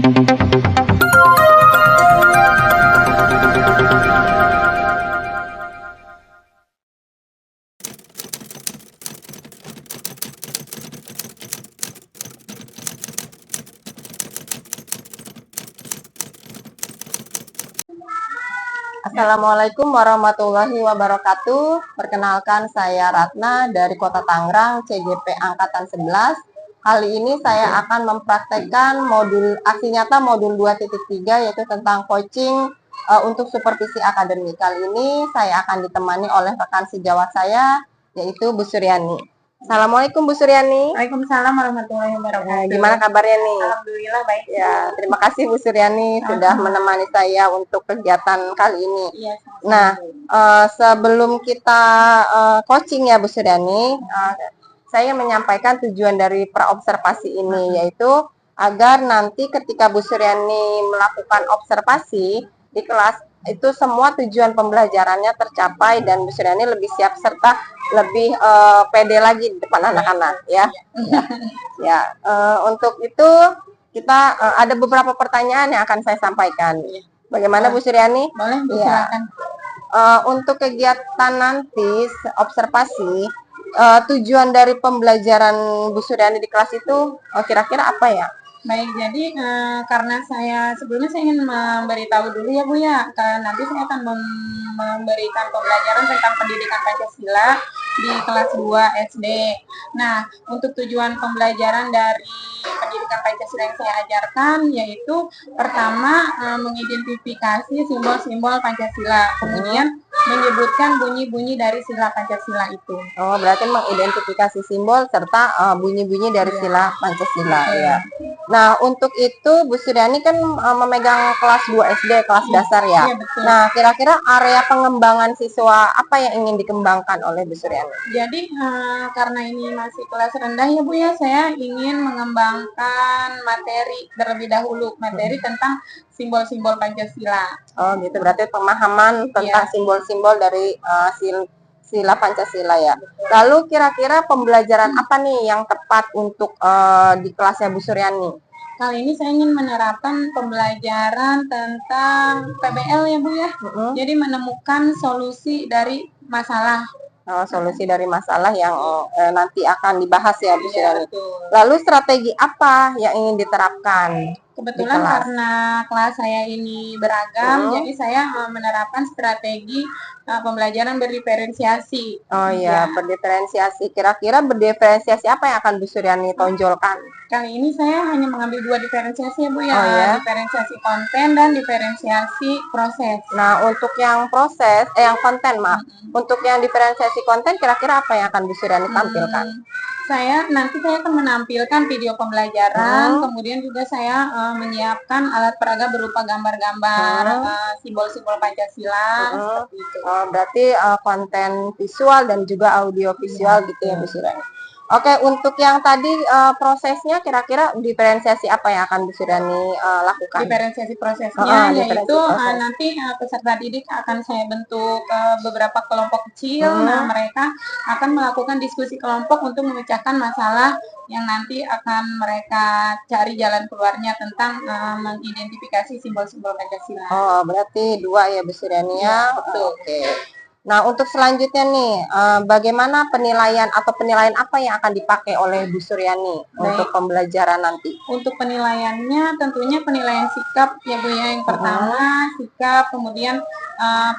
Assalamualaikum warahmatullahi wabarakatuh. Perkenalkan, saya Ratna dari Kota Tangerang, CGP Angkatan 11. Kali ini saya akan mempraktekkan modul aksi nyata modul 2.3, yaitu tentang coaching untuk supervisi akademik. Kali ini saya akan ditemani oleh rekan sejawat saya, yaitu Bu Suryani. Assalamualaikum Bu Suryani. Waalaikumsalam warahmatullahi wabarakatuh. Gimana kabarnya nih? Alhamdulillah baik. Ya, terima kasih Bu Suryani sudah menemani saya untuk kegiatan kali ini. Iya, nah, sebelum kita coaching ya Bu Suryani, saya menyampaikan tujuan dari praobservasi ini, yaitu agar nanti ketika Bu Suryani melakukan observasi di kelas, itu semua tujuan pembelajarannya tercapai dan Bu Suryani lebih siap serta lebih pede lagi di depan anak-anak ya. Untuk itu kita ada beberapa pertanyaan yang akan saya sampaikan. Bagaimana Bu Suryani? Boleh, silakan. Untuk kegiatan nanti observasi, tujuan dari pembelajaran Bu Suryani di kelas itu kira-kira apa ya? Baik, jadi karena sebelumnya saya ingin memberitahu dulu ya Bu ya, nanti saya akan memberikan pembelajaran tentang pendidikan Pancasila di kelas 2 SD. Nah, untuk tujuan pembelajaran dari pendidikan Pancasila yang saya ajarkan yaitu pertama mengidentifikasi simbol-simbol Pancasila, kemudian menyebutkan bunyi-bunyi dari sila Pancasila itu. Oh, berarti mengidentifikasi simbol serta bunyi-bunyi dari sila Pancasila ya. Nah, untuk itu Bu Suryani kan memegang kelas 2 SD, kelas dasar ya. Iya, betul. Nah, kira-kira area pengembangan siswa apa yang ingin dikembangkan oleh Bu Suryani? Jadi karena ini masih kelas rendah ya Bu ya, saya ingin mengembangkan materi terlebih dahulu, materi tentang simbol-simbol Pancasila. Oh gitu, berarti pemahaman tentang simbol-simbol dari sila Pancasila ya. Lalu kira-kira pembelajaran apa nih yang tepat untuk di kelasnya Bu Suryani? Kali ini saya ingin menerapkan pembelajaran tentang PBL ya Bu ya. Jadi menemukan solusi dari masalah. Solusi dari masalah yang nanti akan dibahas ya Bu Suryani. Betul. Lalu strategi apa yang ingin diterapkan? Kebetulan karena kelas saya ini beragam, jadi saya menerapkan strategi pembelajaran berdiferensiasi. Oh iya, berdiferensiasi. Kira-kira berdiferensiasi apa yang akan Bu Suryani tonjolkan? Kali ini saya hanya mengambil 2 diferensiasi ya Bu ya, Oh, ya? Diferensiasi konten dan diferensiasi proses. Nah, untuk yang yang konten maaf. Untuk yang diferensiasi konten, kira-kira apa yang akan Bu Suryani tampilkan? Nanti saya akan menampilkan video pembelajaran, kemudian juga saya menyiapkan alat peraga berupa gambar-gambar simbol-simbol Pancasila, seperti itu. Oh, berarti konten visual dan juga audio visual gitu ya Bu Suryani. Oke, untuk yang tadi prosesnya kira-kira diferensiasi apa yang akan Bu Suryani lakukan? Diferensiasi prosesnya yaitu nanti peserta didik akan saya bentuk beberapa kelompok kecil. Nah, mereka akan melakukan diskusi kelompok untuk memecahkan masalah yang nanti akan mereka cari jalan keluarnya tentang mengidentifikasi simbol-simbol Pancasila. Oh, berarti 2 ya Bu Suryani ya? Betul. Oke. Nah, untuk selanjutnya nih, bagaimana penilaian atau penilaian apa yang akan dipakai oleh Bu Suryani untuk pembelajaran nanti? Untuk penilaiannya tentunya penilaian sikap ya Bu ya. Yang pertama sikap, kemudian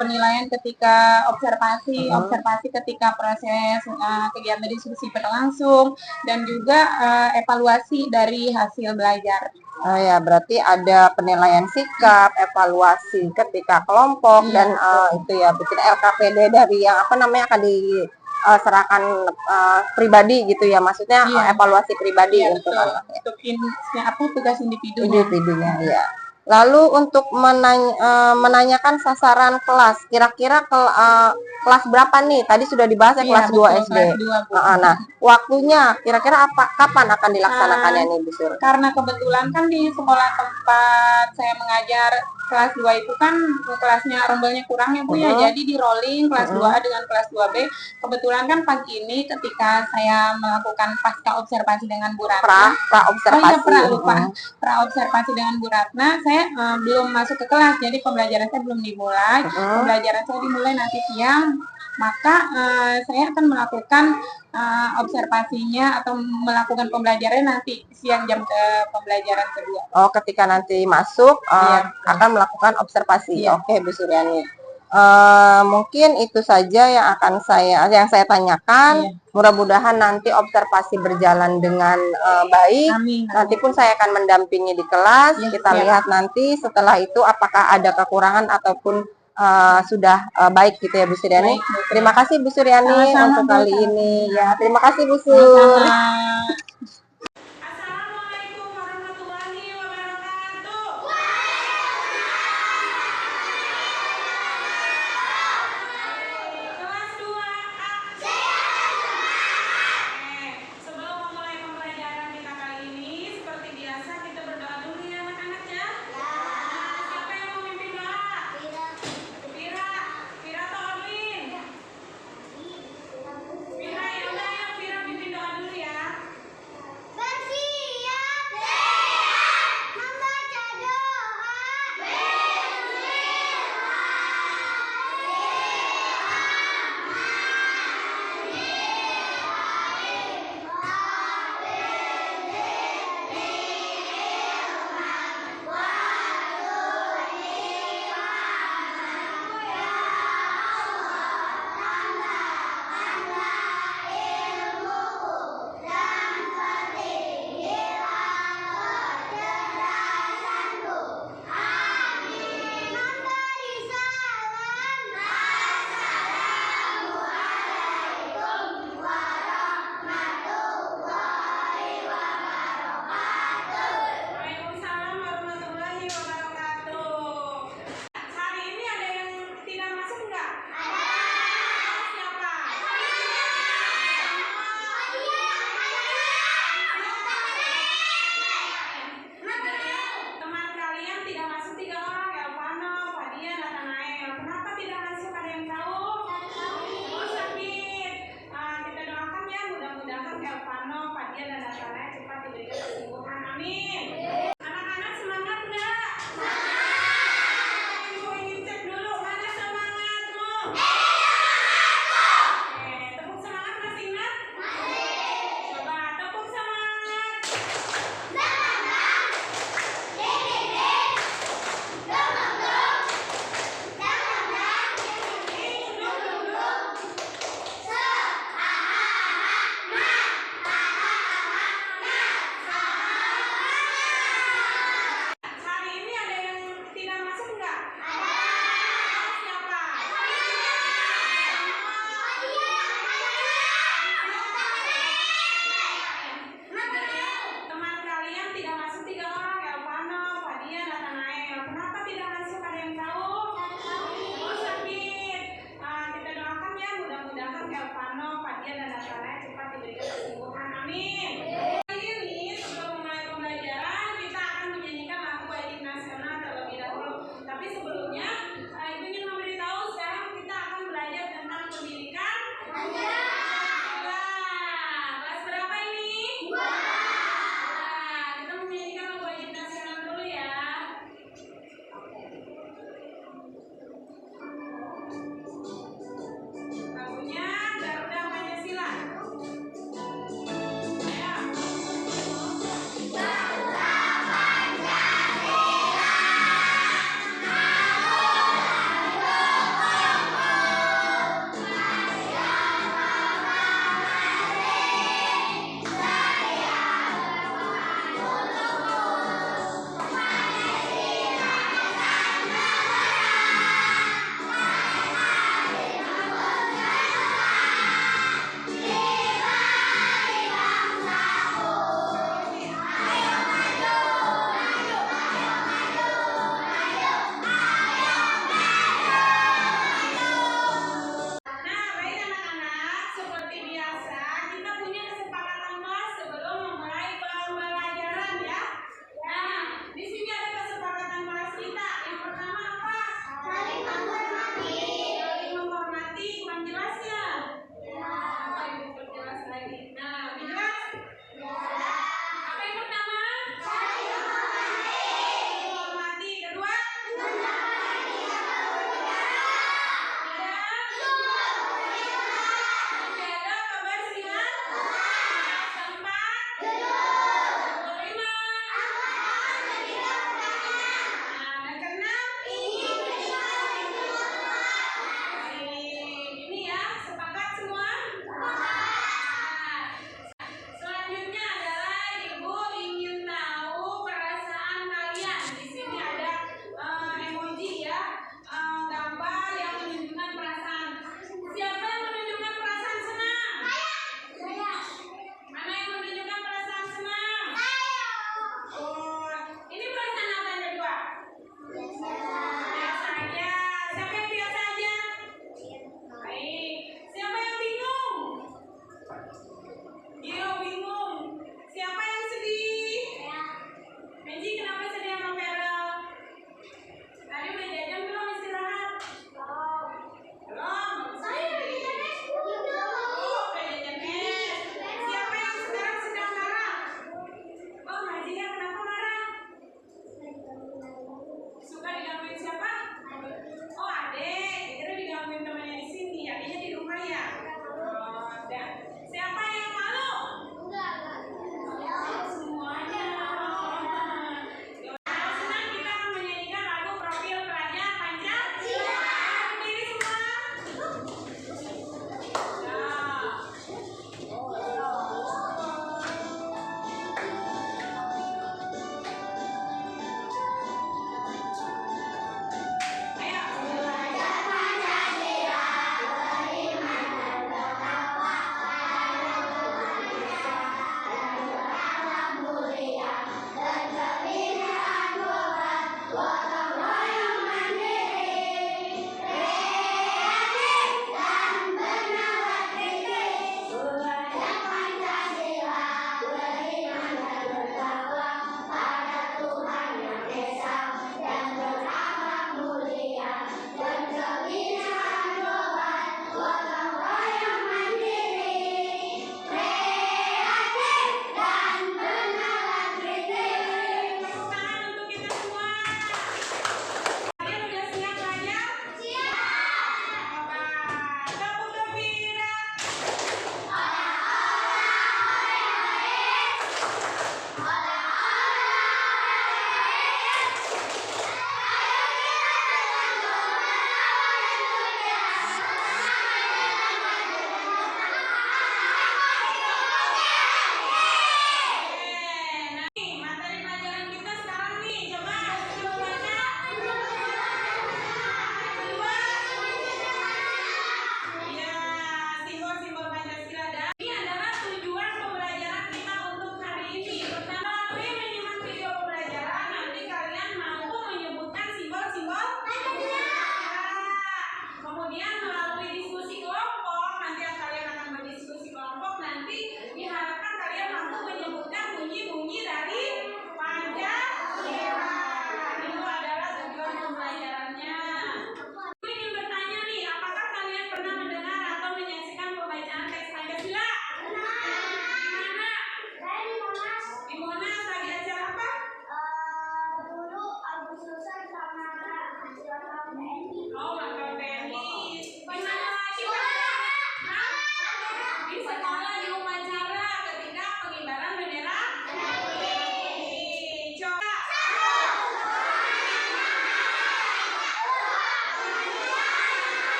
penilaian ketika observasi ketika proses kegiatan diskusi berlangsung, dan juga evaluasi dari hasil belajar. Oh ya, berarti ada penilaian sikap, evaluasi ketika kelompok, dan itu ya, bikin LKPD dari yang akan diserahkan pribadi gitu ya, maksudnya evaluasi pribadi untuk tugas individunya. Ya. Lalu untuk menanyakan sasaran kelas, kira-kira kelas berapa nih? Tadi sudah dibahas ya, kelas 2 SD. Nah, waktunya kira-kira kapan akan dilaksanakannya nih Bu Sur? Karena kebetulan kan di sekolah tempat saya mengajar kelas 2 itu kan kelasnya rombelnya kurang ya Bu ya, jadi di rolling kelas 2A dengan kelas 2B. Kebetulan kan pagi ini ketika saya melakukan pasca observasi dengan Bu Ratna, pra observasi. pra observasi dengan Bu Ratna, saya belum masuk ke kelas, jadi pembelajaran saya belum dimulai. Pembelajaran saya dimulai nanti siang, maka saya akan melakukan observasinya atau melakukan pembelajaran nanti siang jam ke pembelajaran kedua. Oh, ketika nanti masuk Iya. akan melakukan observasi. Iya. Oke, Bu Suryani. Mungkin itu saja yang saya tanyakan. Iya. Mudah-mudahan nanti observasi berjalan dengan baik. Amin. Nanti pun saya akan mendampingi di kelas. Iya, Kita iya. lihat nanti setelah itu apakah ada kekurangan ataupun sudah baik gitu ya Bu Suryani. Baik, Bu. Terima kasih Bu Suryani Sama-sama, untuk Bu. kali ini. Ya, terima kasih Bu Sur. Sama-sama. Assalamualaikum warahmatullahi wabarakatuh. Kelas 2A. Sebelum memulai pembelajaran kita kali ini, seperti biasa kita berdoa dulu ya anak-anak ya. Siapa yang mau mimpin doa? Vira atau Orlin? Vira, ya udah ya Vira mimpin doa dulu ya.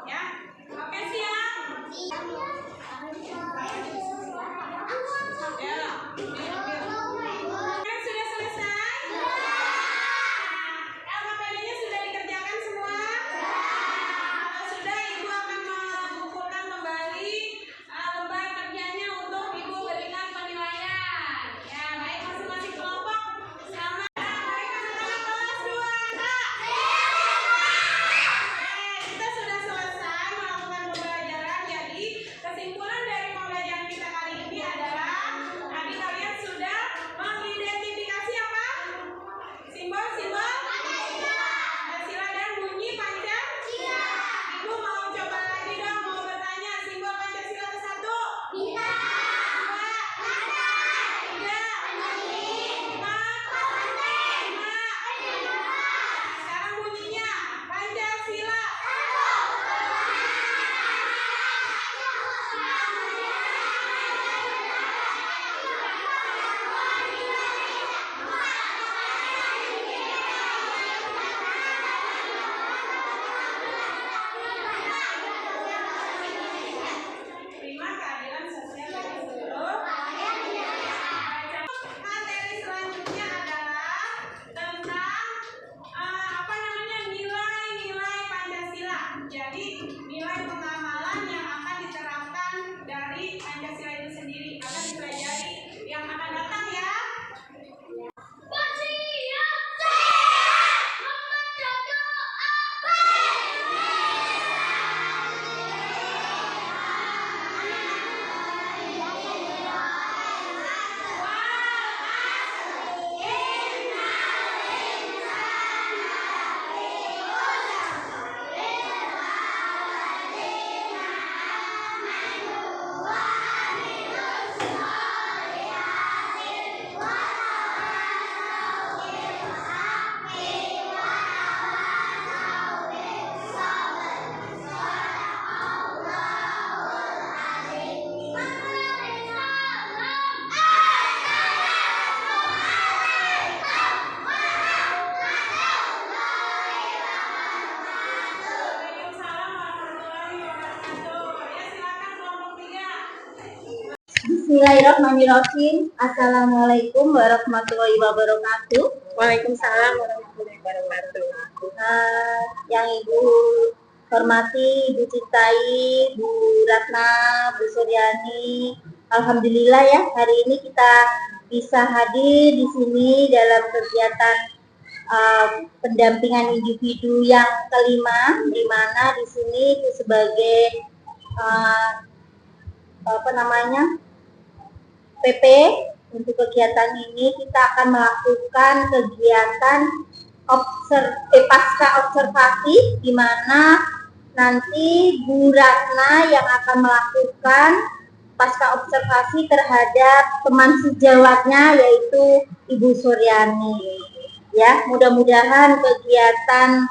Ya, oke siap. Ya, kalian sudah selesai? LKPD-nya sudah dikerjakan semua? Kalau sudah, Ibu akan mengumpulkan kembali lembar kerjanya untuk Ibu berikan penilaian. Ya, baik masing-masing kelompok. Selamat. Baik anak-anak kelas 2A. Kita sudah selesai melakukan pembelajaran. Jadi, kesimpulan dari pembelajaran kita kali ini adalah tadi kalian sudah mengidentifikasi apa? Simbol-simbol Pancasila dan bunyi Pancasila. Ibu mau coba lagi dong, mau bertanya simbol Pancasila itu satu. Dua, tiga, empat, lima. Sekarang bunyinya Pancasila. Prima keadilan sosial bagi seluruh rakyat. Materi selanjutnya adalah tentang nilai-nilai Pancasila. Jadi nilai pengamalan yang akan diterapkan dari Pancasila itu sendiri akan dipelajari yang akan datang ya. Waalaikumsalam warahmatullahi wabarakatuh. Ya silakan kelompok 3. Bismillahirrahmanirrahim. Assalamualaikum warahmatullahi wabarakatuh. Waalaikumsalam warahmatullahi wabarakatuh. Yang Ibu hormati, Ibu cintai, Bu Ratna, Bu Suryani. Alhamdulillah ya, hari ini kita bisa hadir di sini dalam kegiatan pendampingan individu yang kelima, di mana di sini itu sebagai PP. Untuk kegiatan ini kita akan melakukan kegiatan pasca observasi, di mana nanti Bu Ratna yang akan melakukan pasca observasi terhadap teman sejawatnya, yaitu Ibu Suryani. Ya, mudah-mudahan kegiatan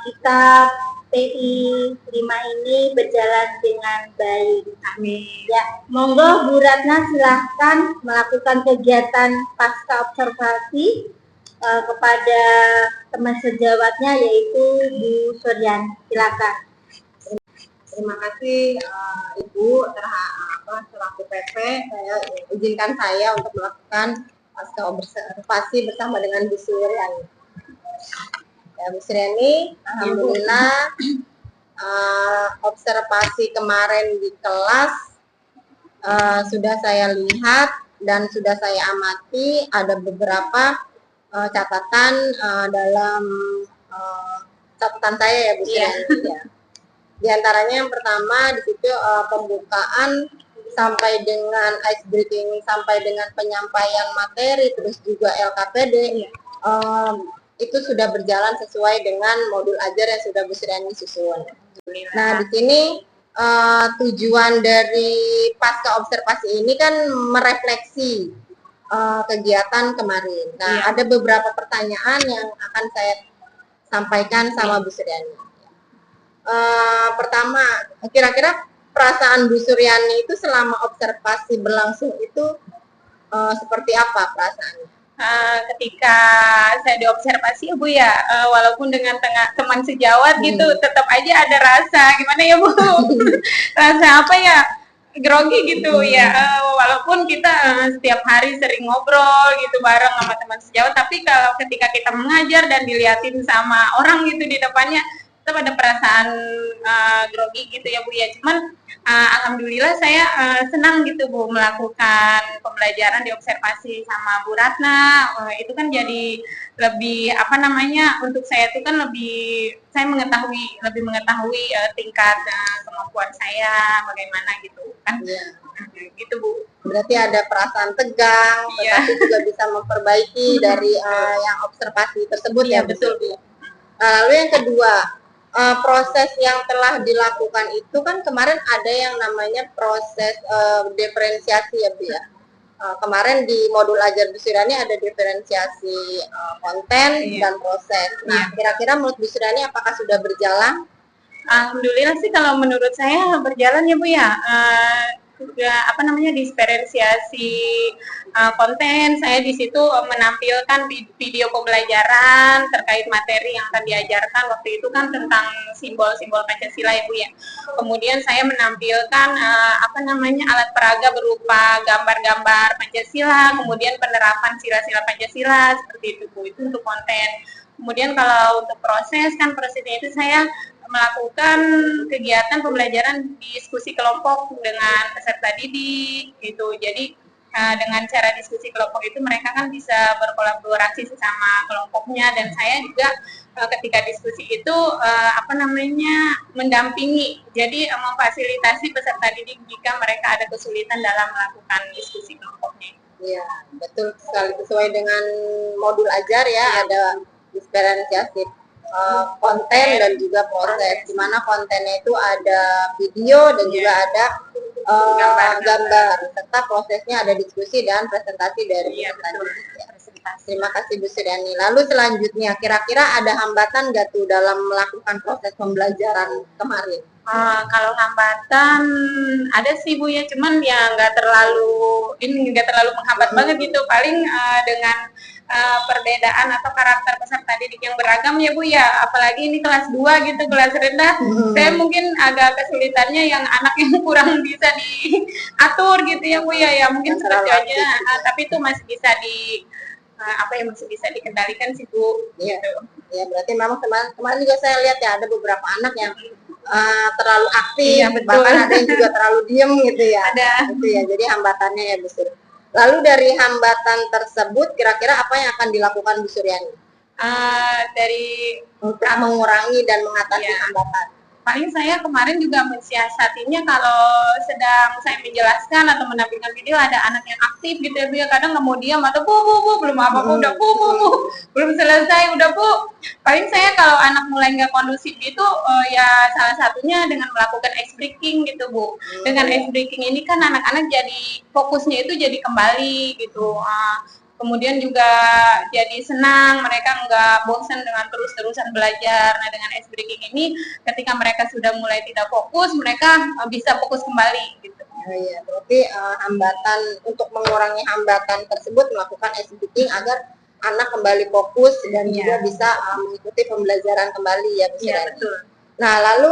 kita PI 5 ini berjalan dengan baik. Amin. Ya, monggo Bu Ratna silahkan melakukan kegiatan pasca observasi kepada teman sejawatnya, yaitu Bu Suryani. Silakan. Terima kasih Ibu selaku PP. Izinkan saya untuk melakukan pasca observasi bersama dengan Bu Suryani. Ya, Bu Suryani, alhamdulillah observasi kemarin di kelas sudah saya lihat dan sudah saya amati ada beberapa catatan dalam catatan saya ya Bu Suryani. Ya. Di antaranya yang pertama di situ pembukaan sampai dengan ice breaking, sampai dengan penyampaian materi, terus juga LKPD, itu sudah berjalan sesuai dengan modul ajar yang sudah Bu Suryani susun. Nah, di sini tujuan dari pasca observasi ini kan merefleksi kegiatan kemarin. Nah, ada beberapa pertanyaan yang akan saya sampaikan sama Bu Suryani. Pertama, kira-kira perasaan Bu Suryani itu selama observasi berlangsung itu seperti apa perasaannya? ketika saya diobservasi ya Bu ya, walaupun dengan teman sejawat gitu, tetap aja ada rasa gimana ya Bu, rasa apa ya, grogi gitu ya, walaupun kita setiap hari sering ngobrol gitu bareng sama teman sejawat, tapi kalau ketika kita mengajar dan diliatin sama orang gitu di depannya, tetap ada perasaan grogi gitu ya Bu ya. Cuman alhamdulillah saya senang gitu Bu melakukan pembelajaran di observasi sama Bu Ratna. Itu kan jadi lebih apa namanya, untuk saya itu kan saya lebih mengetahui tingkat kemampuan saya bagaimana gitu kan. Iya. Gitu Bu. Berarti ada perasaan tegang, Iya. tetapi juga bisa memperbaiki dari yang observasi tersebut Iya ya Bu. betul Bu. Lalu yang kedua, proses yang telah dilakukan itu kan kemarin ada yang namanya proses diferensiasi ya Bu ya. Kemarin di modul ajar Bu Suryani ada diferensiasi konten dan proses. Nah, kira-kira menurut Bu Suryani apakah sudah berjalan? Alhamdulillah sih kalau menurut saya berjalan ya Bu ya. Apa namanya, diferensiasi konten, saya di situ menampilkan video pembelajaran terkait materi yang akan diajarkan waktu itu kan tentang simbol-simbol Pancasila ya Bu ya. Kemudian saya menampilkan apa namanya, alat peraga berupa gambar-gambar Pancasila, kemudian penerapan sila-sila Pancasila seperti itu Bu, itu untuk konten. Kemudian kalau untuk prosesnya itu saya melakukan kegiatan pembelajaran diskusi kelompok dengan peserta didik gitu. Jadi dengan cara diskusi kelompok itu mereka kan bisa berkolaborasi sesama kelompoknya, dan saya juga ketika diskusi itu apa namanya, mendampingi. Jadi memfasilitasi peserta didik jika mereka ada kesulitan dalam melakukan diskusi kelompoknya. Iya, betul sekali, sesuai dengan modul ajar ya, ada diferensiasi konten dan juga proses, di mana kontennya itu ada video dan juga ada gambar, serta prosesnya ada diskusi dan presentasi dari peserta didik ya. Terima kasih Bu Suryani. Lalu selanjutnya, kira-kira ada hambatan nggak tuh dalam melakukan proses pembelajaran kemarin? Kalau hambatan ada sih Bu ya, cuman ya nggak terlalu menghambat banget gitu. Paling dengan perbedaan atau karakter peserta didik yang beragam ya Bu ya, apalagi ini kelas 2 gitu, kelas rendah. Saya mungkin agak kesulitannya yang anak yang kurang bisa diatur gitu ya Bu ya, mungkin seperti aja, tapi itu masih bisa masih bisa dikendalikan sih Bu. Iya, ya berarti memang kemarin juga saya lihat ya ada beberapa anak yang terlalu aktif, bahkan ada yang juga terlalu diem gitu ya. Ada. Gitu ya, jadi hambatannya ya Bu Suryani. Lalu dari hambatan tersebut, kira-kira apa yang akan dilakukan Bu Suryani? Untuk mengurangi dan mengatasi hambatan. Paling saya kemarin juga mensiasatinya kalau sedang saya menjelaskan atau menampilkan video ada anak yang aktif gitu ya Bu ya, kadang nggak mau diam atau bu belum apa-apa udah bu belum selesai udah Bu. Paling saya kalau anak mulai nggak kondusif gitu ya salah satunya dengan melakukan ice breaking gitu Bu. Dengan ice breaking ini kan anak-anak jadi fokusnya itu jadi kembali gitu. Kemudian juga jadi senang, mereka nggak bosan dengan terus-terusan belajar. Nah, dengan ice breaking ini, ketika mereka sudah mulai tidak fokus, mereka bisa fokus kembali. Gitu. Oh iya, berarti hambatan untuk mengurangi hambatan tersebut melakukan ice breaking agar anak kembali fokus dan juga bisa mengikuti pembelajaran kembali ya Bu Suryani. Iya, betul. Nah, lalu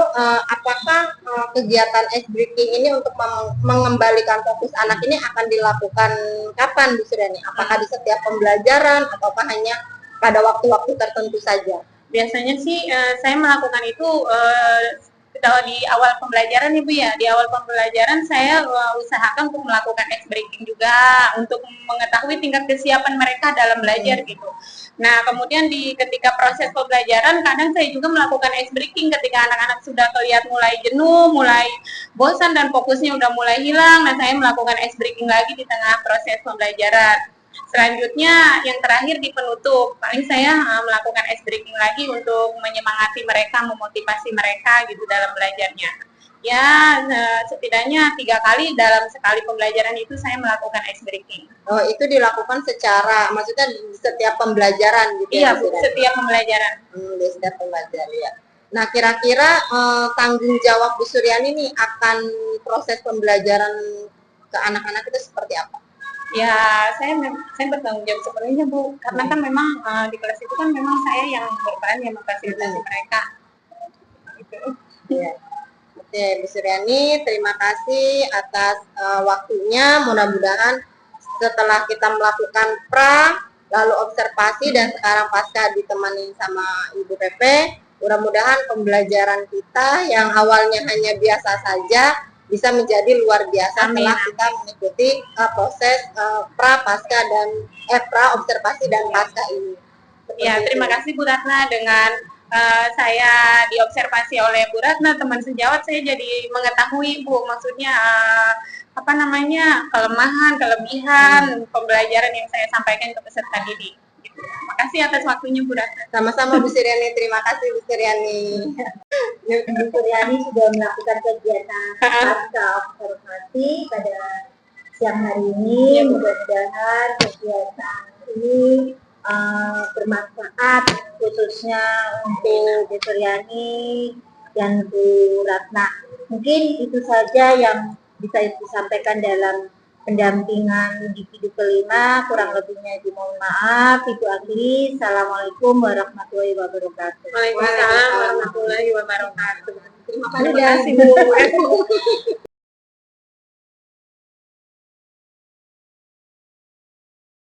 apakah kegiatan ice breaking ini untuk mengembalikan fokus anak ini akan dilakukan kapan Bu Suryani? Apakah di setiap pembelajaran ataukah hanya pada waktu-waktu tertentu saja? Biasanya sih saya melakukan itu di awal pembelajaran ya Bu ya. Di awal pembelajaran saya usahakan untuk melakukan ice breaking juga untuk mengetahui tingkat kesiapan mereka dalam belajar gitu. Nah, kemudian ketika proses pembelajaran kadang saya juga melakukan ice breaking ketika anak-anak sudah terlihat mulai jenuh, mulai bosan dan fokusnya udah mulai hilang. Nah, saya melakukan ice breaking lagi di tengah proses pembelajaran. Selanjutnya yang terakhir di penutup, paling saya melakukan ice breaking lagi untuk menyemangati mereka, memotivasi mereka gitu dalam belajarnya. Ya, setidaknya 3 kali dalam sekali pembelajaran itu saya melakukan ice breaking. Oh, itu dilakukan maksudnya di setiap pembelajaran gitu ya? Iya, setiap pembelajaran. Di setiap pembelajaran ya. Nah, kira-kira tanggung jawab Bu Suryani nih akan proses pembelajaran ke anak-anak itu seperti apa? Ya, saya bertanggung jawab sepenuhnya Bu, karena kan memang di kelas itu kan memang saya yang berperan yang memfasilitasi mereka. Gitu. Iya. Oke, Bu Suryani, terima kasih atas waktunya. Mudah-mudahan setelah kita melakukan pra, lalu observasi, dan sekarang pasca ditemani sama Ibu Pepe, mudah-mudahan pembelajaran kita yang awalnya hanya biasa saja bisa menjadi luar biasa setelah kita mengikuti proses pra, pasca, dan pra, observasi, dan pasca ini. Ya, terima kasih Bu Ratna. Dengan saya diobservasi oleh Bu Ratna, teman sejawat, saya jadi mengetahui Bu, maksudnya apa namanya, kelemahan, kelebihan pembelajaran yang saya sampaikan ke peserta didik. Gitu. Makasih atas waktunya Bu Ratna. Sama-sama Bu Suryani, terima kasih Bu Suryani. Bu Suryani sudah melakukan kegiatan pasca observasi pada siang hari ini. Mudah-mudahan kegiatan ini bermanfaat khususnya untuk Bu Suryani dan Bu Ratna. Mungkin itu saja yang bisa disampaikan dalam pendampingan individu kelima. Kurang lebihnya dimohon maaf. Ibu akhiri. Assalamualaikum warahmatullahi wabarakatuh. Waalaikumsalam warahmatullahi wabarakatuh. Terima Terima kasih Bu.